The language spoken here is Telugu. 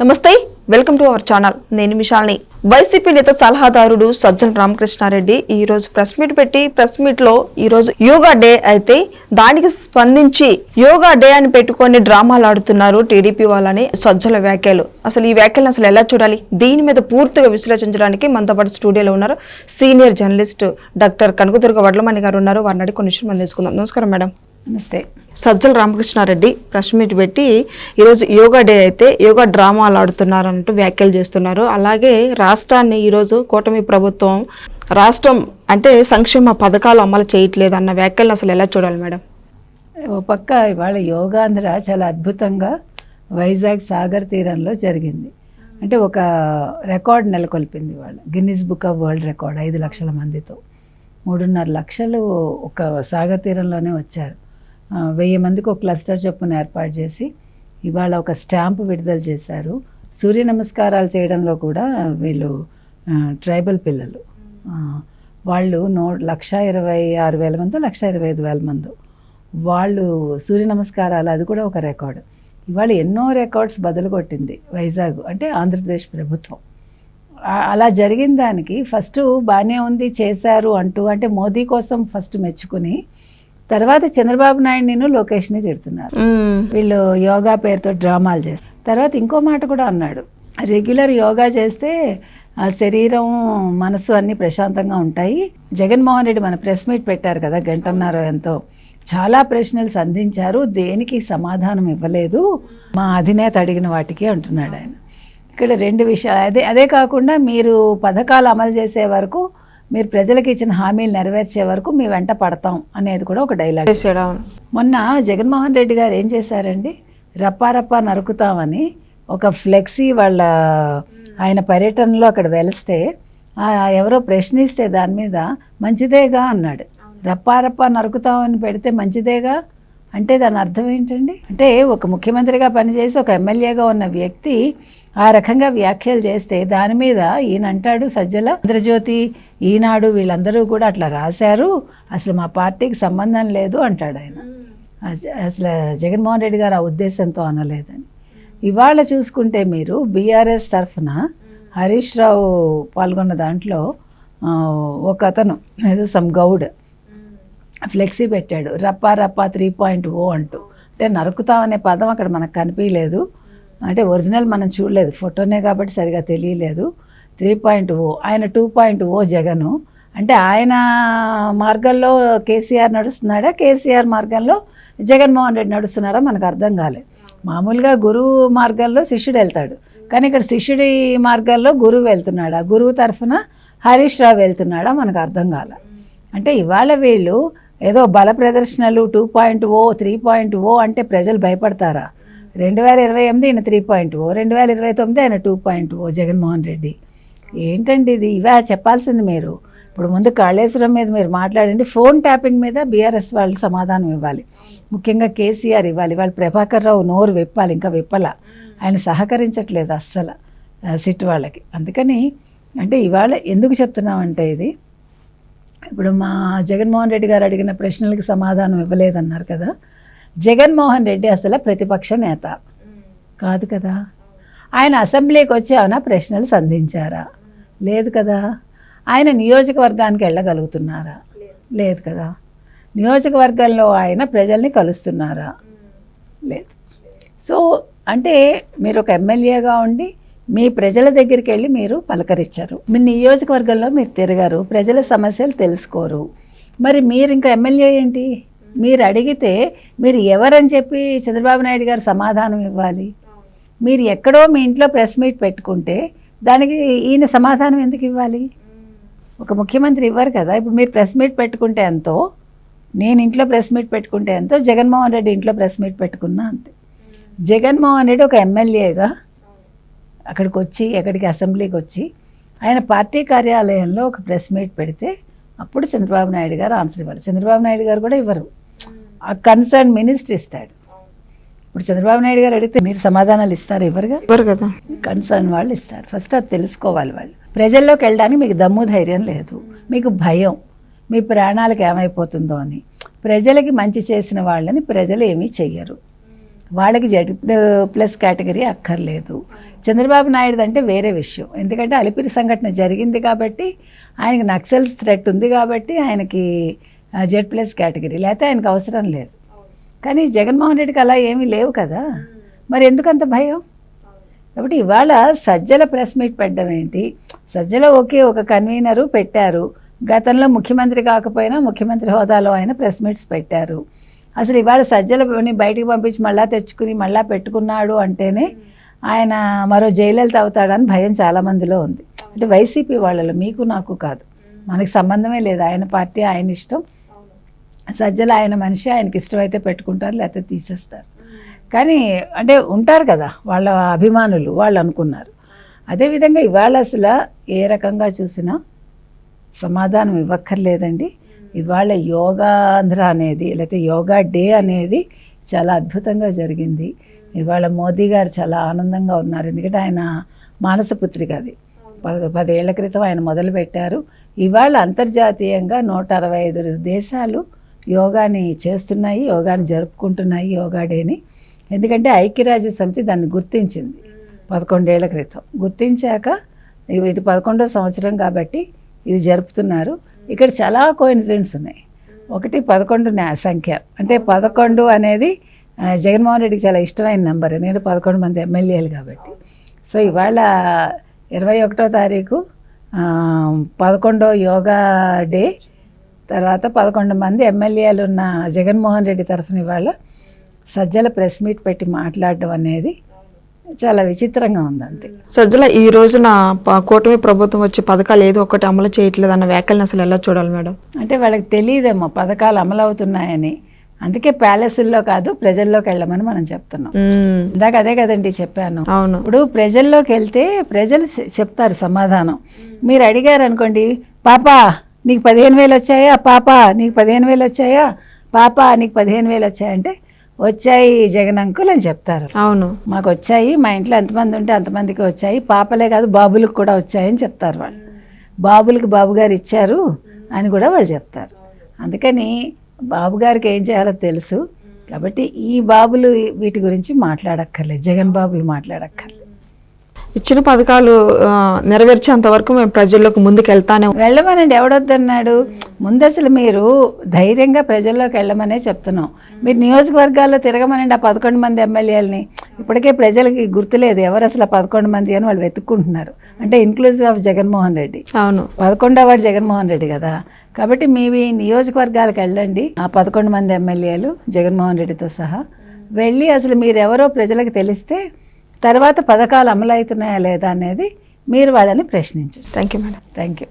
నమస్తే, వెల్కమ్ టు అవర్ ఛానల్. నేను మిషాల్ని. వైసీపీ నేత సలహాదారుడు సజ్జల రామకృష్ణారెడ్డి ఈ రోజు ప్రెస్ మీట్ పెట్టి ప్రెస్ మీట్ లో ఈ రోజు యోగా డే అయితే దానికి స్పందించి యోగా డే అని పెట్టుకొని డ్రామాలు ఆడుతున్నారు టీడీపీ వాళ్ళని సజ్జల వ్యాఖ్యలు. అసలు ఈ వ్యాఖ్యలను అసలు ఎలా చూడాలి, దీని మీద పూర్తిగా విశ్లేషించడానికి మనతో పాటు స్టూడియోలో ఉన్నారు senior journalist doctor Kanakadurga Vadlamani గారు ఉన్నారు. వారిని అడిగి కొన్ని విషయాలు మనం తెలుసుకుందాం. నమస్కారం మేడం. నమస్తే. సజ్జల రామకృష్ణారెడ్డి ప్రెస్ మీట్ పెట్టి ఈరోజు యోగా డే అయితే యోగా డ్రామాలు ఆడుతున్నారంటూ వ్యాఖ్యలు చేస్తున్నారు. అలాగే రాష్ట్రాన్ని ఈరోజు కూటమి ప్రభుత్వం రాష్ట్రం అంటే సంక్షేమ పథకాలు అమలు చేయట్లేదు అన్న వ్యాఖ్యలను అసలు ఎలా చూడాలి మేడం? ఓ పక్క ఇవాళ యోగాంధ్ర చాలా అద్భుతంగా వైజాగ్ సాగర్ తీరంలో జరిగింది. అంటే ఒక రికార్డ్ నెలకొల్పింది. ఇవాళ Guinness book of world record 5 లక్షల మందితో 3.5 లక్షలు ఒక సాగర్ తీరంలోనే వచ్చారు. 1000 మందికి ఒక క్లస్టర్ చొప్పున ఏర్పాటు చేసి ఇవాళ ఒక స్టాంపు విడుదల చేశారు. సూర్య నమస్కారాలు చేయడంలో కూడా వీళ్ళు ట్రైబల్ పిల్లలు వాళ్ళు 1,26,000 మంది 1,25,000 మంది వాళ్ళు సూర్య నమస్కారాలు, అది కూడా ఒక రికార్డు. ఇవాళ ఎన్నో రికార్డ్స్ బదులు కొట్టింది వైజాగ్, అంటే ఆంధ్రప్రదేశ్ ప్రభుత్వం. అలా జరిగిన దానికి ఫస్ట్ బాగానే ఉంది చేశారు అంటూ, అంటే మోదీ కోసం ఫస్ట్ మెచ్చుకుని తర్వాత చంద్రబాబు నాయుడు లోకేష్ని తిడుతున్నారు. వీళ్ళు యోగా పేరుతో డ్రామాలు చేస్తారు. తర్వాత ఇంకో మాట కూడా అన్నాడు, రెగ్యులర్ యోగా చేస్తే ఆ శరీరం మనసు అన్నీ ప్రశాంతంగా ఉంటాయి. జగన్మోహన్ రెడ్డి మన ప్రెస్ మీట్ పెట్టారు కదా, గంటన్నర ఎంతో, చాలా ప్రశ్నలు సంధించారు, దేనికి సమాధానం ఇవ్వలేదు, మా అధినేత అడిగిన వాటికి అంటున్నాడు ఆయన. ఇక్కడ 2 విషయాలు. అదే కాకుండా మీరు పథకాలు అమలు చేసే వరకు, మీరు ప్రజలకు ఇచ్చిన హామీలు నెరవేర్చే వరకు మీ వెంట పడతాం అనేది కూడా ఒక డైలాగ్. మొన్న జగన్మోహన్ రెడ్డి గారు ఏం చేశారండి, రప్పా నరుకుతామని ఒక ఫ్లెక్సీ వాళ్ళ ఆయన పర్యటనలో అక్కడ వెలిస్తే ఎవరో ప్రశ్నిస్తే దాని మీద మంచిదేగా అన్నాడు. రప్పా నరుకుతామని పెడితే మంచిదేగా అంటే దాని అర్థం ఏంటండి? అంటే ఒక ముఖ్యమంత్రిగా పనిచేసి ఒక ఎమ్మెల్యేగా ఉన్న వ్యక్తి ఆ రకంగా వ్యాఖ్యలు చేస్తే దాని మీద ఈయన అంటాడు, సజ్జల, ఆంధ్రజ్యోతి, ఈనాడు వీళ్ళందరూ కూడా అట్లా రాశారు, అసలు మా పార్టీకి సంబంధం లేదు అంటాడు ఆయన. అసలు జగన్మోహన్ రెడ్డి గారు ఆ ఉద్దేశంతో అనలేదని. ఇవాళ చూసుకుంటే మీరు బీఆర్ఎస్ తరఫున హరీష్ రావు పాల్గొన్న దాంట్లో ఒక అతను ఏదో సమ్ గౌడ్ ఫ్లెక్సీ పెట్టాడు, రప్పా 3.0 అంటూ. అంటే నరుకుతామనే పదం అక్కడ మనకు కనిపించలేదు, అంటే ఒరిజినల్ మనం చూడలేదు, ఫోటోనే కాబట్టి సరిగా తెలియలేదు. 3.0 ఆయన 2.0 జగను. అంటే ఆయన మార్గంలో కేసీఆర్ నడుస్తున్నాడా, కేసీఆర్ మార్గంలో జగన్మోహన్ రెడ్డి నడుస్తున్నారా మనకు అర్థం కాలేదు. మామూలుగా గురువు మార్గంలో శిష్యుడు వెళ్తాడు, కానీ ఇక్కడ శిష్యుడి మార్గంలో గురువు వెళ్తున్నాడా, గురువు తరఫున హరీష్ రావు వెళ్తున్నాడా మనకు అర్థం కాల. అంటే ఇవాళ వీళ్ళు ఏదో బల ప్రదర్శనలు 2.0 3.0 అంటే ప్రజలు భయపడతారా? 2028 ఈయన 3.0, 2029 ఆయన 2.0 జగన్మోహన్ రెడ్డి. ఏంటండి ఇది? ఇవే చెప్పాల్సింది మీరు. ఇప్పుడు ముందు కాళేశ్వరం మీద మీరు మాట్లాడండి, ఫోన్ ట్యాపింగ్ మీద బీఆర్ఎస్ వాళ్ళు సమాధానం ఇవ్వాలి, ముఖ్యంగా కేసీఆర్ ఇవ్వాలి. వాళ్ళు ప్రభాకర్ రావు నోరు విప్పాలి, ఇంకా విప్పల, ఆయన సహకరించట్లేదు అస్సలు సిట్ వాళ్ళకి. అందుకని అంటే ఇవాళ ఎందుకు చెప్తున్నామంటే ఇది, ఇప్పుడు మా జగన్మోహన్ రెడ్డి గారు అడిగిన ప్రశ్నలకి సమాధానం ఇవ్వలేదన్నారు కదా, జగన్మోహన్ రెడ్డి అసలు ప్రతిపక్ష నేత కాదు కదా. ఆయన అసెంబ్లీకి వచ్చి ఏమైనా ప్రశ్నలు సంధించారా? లేదు కదా. ఆయన నియోజకవర్గానికి వెళ్ళగలుగుతున్నారా? లేదు కదా. నియోజకవర్గంలో ఆయన ప్రజల్ని కలుస్తున్నారా? లేదు. సో అంటే మీరు ఒక ఎమ్మెల్యేగా ఉండి మీ ప్రజల దగ్గరికి వెళ్ళి మీరు పలకరించారు, మీ నియోజకవర్గంలో మీరు తిరగారు, ప్రజల సమస్యలు తెలుసుకోరు. మరి మీరు ఇంకా ఎమ్మెల్యే ఏంటి? మీరు అడిగితే మీరు ఎవరని చెప్పి చంద్రబాబు నాయుడు గారు సమాధానం ఇవ్వాలి? మీరు ఎక్కడో మీ ఇంట్లో ప్రెస్ మీట్ పెట్టుకుంటే దానికి ఈయన సమాధానం ఎందుకు ఇవ్వాలి? ఒక ముఖ్యమంత్రి ఇవ్వరు కదా. ఇప్పుడు మీరు ప్రెస్ మీట్ పెట్టుకుంటే ఎంతో, నేను ఇంట్లో ప్రెస్ మీట్ పెట్టుకుంటే ఎంతో, జగన్మోహన్ రెడ్డి ఇంట్లో ప్రెస్ మీట్ పెట్టుకున్నా అంతే. జగన్మోహన్ రెడ్డి ఒక ఎమ్మెల్యేగా అక్కడికి వచ్చి, ఎక్కడికి అసెంబ్లీకి వచ్చి ఆయన పార్టీ కార్యాలయంలో ఒక ప్రెస్ మీట్ పెడితే అప్పుడు చంద్రబాబు నాయుడు గారు ఆన్సర్ ఇవ్వాలి. చంద్రబాబు నాయుడు గారు కూడా ఇవ్వరు, ఆ కన్సర్న్ మినిస్టర్ ఇస్తాడు. ఇప్పుడు చంద్రబాబు నాయుడు గారు అడిగితే మీరు సమాధానాలు ఇస్తారు? ఇవ్వరు కదా. కన్సర్న్ వాళ్ళు ఇస్తారు. ఫస్ట్ అది తెలుసుకోవాలి. వాళ్ళు ప్రజల్లోకి వెళ్ళడానికి మీకు దమ్ము ధైర్యం లేదు, మీకు భయం, మీ ప్రాణాలకు ఏమైపోతుందో అని. ప్రజలకి మంచి చేసిన వాళ్ళని ప్రజలు ఏమీ చెయ్యరు. వాళ్ళకి Z+ కేటగిరీ అక్కర్లేదు. చంద్రబాబు నాయుడు అంటే వేరే విషయం, ఎందుకంటే అలిపిరి సంఘటన జరిగింది కాబట్టి ఆయనకి నక్సల్స్ థ్రెట్ ఉంది కాబట్టి ఆయనకి Z+ కేటగిరీ, లేకపోతే ఆయనకు అవసరం లేదు. కానీ జగన్మోహన్ రెడ్డికి అలా ఏమీ లేవు కదా, మరి ఎందుకంత భయం? కాబట్టి ఇవాళ సజ్జల ప్రెస్ మీట్ పెట్టడం ఏంటి? సజ్జల ఒక కన్వీనరు పెట్టారు, గతంలో ముఖ్యమంత్రి కాకపోయినా ముఖ్యమంత్రి హోదాలో ఆయన ప్రెస్ మీట్స్ పెట్టారు. అసలు ఇవాళ సజ్జలని బయటికి పంపించి మళ్ళా తెచ్చుకుని మళ్ళా పెట్టుకున్నాడు అంటేనే ఆయన మరో జైలలిత అవుతాడని భయం చాలామందిలో ఉంది. అంటే వైసీపీ వాళ్ళలో, మీకు నాకు కాదు, మనకి సంబంధమే లేదు, ఆయన పార్టీ ఆయన ఇష్టం. సజ్జల ఆయన మనిషి, ఆయనకి ఇష్టమైతే పెట్టుకుంటారు లేకపోతే తీసేస్తారు. కానీ అంటే ఉంటారు కదా వాళ్ళ అభిమానులు, వాళ్ళు అనుకున్నారు. అదేవిధంగా ఇవాళ అసలు ఏ రకంగా చూసినా సమాధానం ఇవ్వక్కర్లేదండి. ఇవాళ యోగాంధ్ర అనేది లేకపోతే యోగా డే అనేది చాలా అద్భుతంగా జరిగింది. ఇవాళ మోదీ గారు చాలా ఆనందంగా ఉన్నారు, ఎందుకంటే ఆయన మానసపుత్రిక అది 10 ఏళ్ల క్రితం ఆయన మొదలుపెట్టారు. ఇవాళ అంతర్జాతీయంగా 165 దేశాలు యోగాని చేస్తున్నాయి, యోగాని జరుపుకుంటున్నాయి, యోగా డేని. ఎందుకంటే ఐక్యరాజ్య సమితి దాన్ని గుర్తించింది 11 ఏళ్ల క్రితం. గుర్తించాక ఇది 11వ సంవత్సరం కాబట్టి ఇది జరుపుతున్నారు. ఇక్కడ చాలా కోఇన్సిడెంట్స్ ఉన్నాయి. ఒకటి 11 సంఖ్య, అంటే 11 అనేది జగన్మోహన్ రెడ్డికి చాలా ఇష్టమైన నెంబర్, ఎందుకంటే 11 మంది ఎమ్మెల్యేలు కాబట్టి. సో ఇవాళ 21వ తారీఖు 11వ యోగా డే, తర్వాత 11 మంది ఎమ్మెల్యేలు ఉన్న జగన్మోహన్ రెడ్డి తరఫున ఇవాళ సజ్జల ప్రెస్ మీట్ పెట్టి మాట్లాడడం అనేది చాలా విచిత్రంగా ఉంది. అంతే. సజ్జల ఈ రోజున కూటమి ప్రభుత్వం వచ్చి పథకాలు ఏదో ఒకటి అమలు చేయట్లేదు అన్న వ్యాఖ్యలను అసలు ఎలా చూడాలి మేడం? అంటే వాళ్ళకి తెలియదేమో పథకాలు అమలు అవుతున్నాయని, అందుకే ప్యాలెస్ల్లో కాదు ప్రజల్లోకి వెళ్ళమని మనం చెప్తున్నాం. ఇందాక అదే కదండి చెప్పాను. అవును. ఇప్పుడు ప్రజల్లోకి వెళ్తే ప్రజలు చెప్తారు సమాధానం. మీరు అడిగారు అనుకోండి, పాపా నీకు 15,000 వచ్చాయా, పాపా నీకు 15,000 వచ్చాయా, పాపా నీకు 15,000 వచ్చాయంటే వచ్చాయి జగన్ అంకుల్ అని చెప్తారు. అవును, మాకు వచ్చాయి, మా ఇంట్లో ఎంతమంది ఉంటే అంతమందికి వచ్చాయి, పాపలే కాదు బాబులకు కూడా వచ్చాయని చెప్తారు వాళ్ళు. బాబులకి బాబు గారు ఇచ్చారు అని కూడా వాళ్ళు చెప్తారు. అందుకని బాబు గారికి ఏం చేయాలో తెలుసు కాబట్టి ఈ బాబులు వీటి గురించి మాట్లాడక్కర్లేదు, జగన్ బాబులు మాట్లాడక్కర్లేదు. ఇచ్చిన పథకాలు నెరవేర్చేంత వరకు మేము ప్రజల్లోకి ముందుకు వెళ్తానే. వెళ్ళమనండి, ఎవడొద్దన్నాడు? ముందు అసలు మీరు ధైర్యంగా ప్రజల్లోకి వెళ్ళమనే చెప్తున్నాం. మీరు నియోజకవర్గాల్లో తిరగమనండి ఆ 11 మంది ఎమ్మెల్యేలని. ఇప్పటికే ప్రజలకి గుర్తులేదు ఎవరు అసలు 11 మంది అని వాళ్ళు వెతుక్కుంటున్నారు. అంటే ఇన్క్లూజివ్ ఆఫ్ జగన్మోహన్ రెడ్డి. అవును, 11వ వాడు జగన్మోహన్ రెడ్డి కదా. కాబట్టి మీ నియోజకవర్గాలకు వెళ్ళండి, ఆ 11 మంది ఎమ్మెల్యేలు జగన్మోహన్ రెడ్డితో సహా వెళ్ళి అసలు మీరెవరో ప్రజలకు తెలిస్తే తర్వాత పథకాలు అమలు అవుతున్నాయా లేదా అనేది మీరు వాళ్ళని ప్రశ్నించండి. Thank you madam. Thank you.